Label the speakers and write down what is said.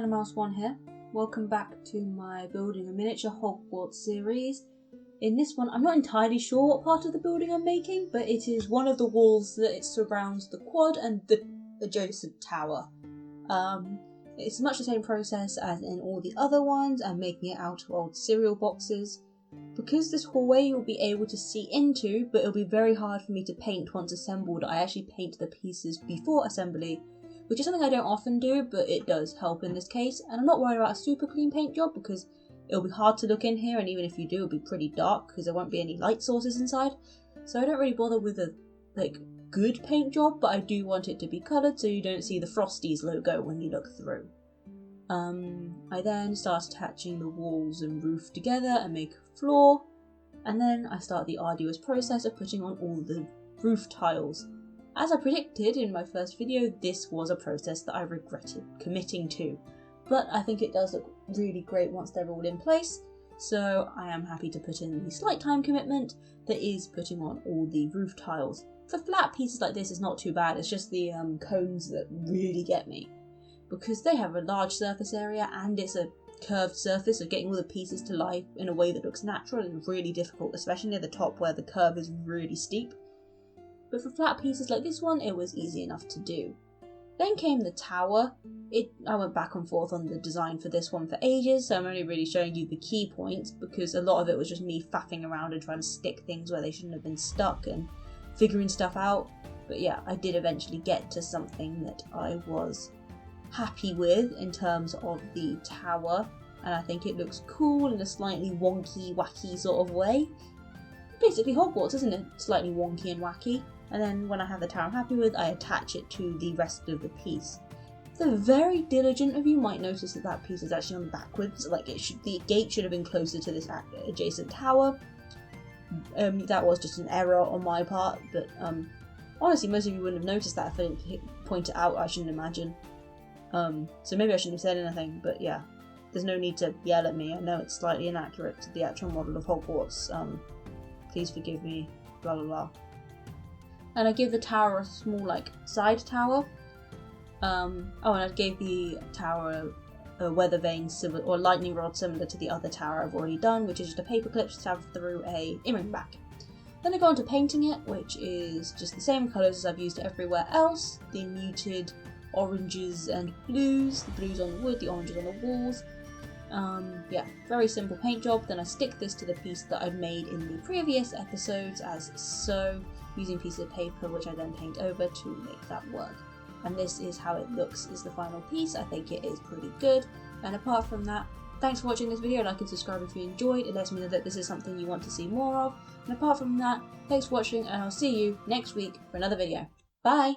Speaker 1: Hannah Mouse 1 here. Welcome back to my Building a Miniature Hogwarts series. In this one, I'm not entirely sure what part of the building I'm making, but it is one of the walls that it surrounds the quad and the adjacent tower. It's much the same process as in all the other ones. I'm making it out of old cereal boxes. Because this hallway you'll be able to see into, but it'll be very hard for me to paint once assembled. I actually paint the pieces before assembly, which is something I don't often do, but it does help in this case. And I'm not worried about a super clean paint job because it'll be hard to look in here, and even if you do, it'll be pretty dark because there won't be any light sources inside. So I don't really bother with a good paint job, but I do want it to be coloured so you don't see the Frosties logo when you look through. I then start attaching the walls and roof together and make a floor, and then I start the arduous process of putting on all the roof tiles. As I predicted in my first video, this was a process that I regretted committing to, but I think it does look really great once they're all in place, so I am happy to put in the slight time commitment that is putting on all the roof tiles. For flat pieces like this, it's not too bad, it's just the cones that really get me, because they have a large surface area and it's a curved surface, so getting all the pieces to life in a way that looks natural is really difficult, especially near the top where the curve is really steep. But for flat pieces like this one, it was easy enough to do. Then came the tower. I went back and forth on the design for this one for ages, so I'm only really showing you the key points because a lot of it was just me faffing around and trying to stick things where they shouldn't have been stuck and figuring stuff out. But yeah, I did eventually get to something that I was happy with in terms of the tower, and I think it looks cool in a slightly wonky, wacky sort of way. Basically Hogwarts, isn't it? Slightly wonky and wacky. And then when I have the tower I'm happy with, I attach it to the rest of the piece. The very diligent of you might notice that that piece is actually on backwards, like the gate should have been closer to this adjacent tower. That was just an error on my part, but honestly most of you wouldn't have noticed that if I didn't point it out, I shouldn't imagine. So maybe I shouldn't have said anything, but yeah, there's no need to yell at me. I know it's slightly inaccurate to the actual model of Hogwarts. Please forgive me, blah blah blah. And I give the tower a small side tower. And I gave the tower a weather vane or lightning rod similar to the other tower I've already done, which is just a paper clip to have through a earring back. Then I go on to painting it, which is just the same colours as I've used everywhere else. The muted oranges and blues, the blues on the wood, the oranges on the walls. Yeah, very simple paint job. Then I stick this to the piece that I've made in the previous episodes as so, using pieces of paper which I then paint over to make that work. And this is how it looks as the final piece. I think it is pretty good. And apart from that, thanks for watching this video. Like and subscribe if you enjoyed. It lets me know that this is something you want to see more of. And apart from that, thanks for watching, and I'll see you next week for another video. Bye!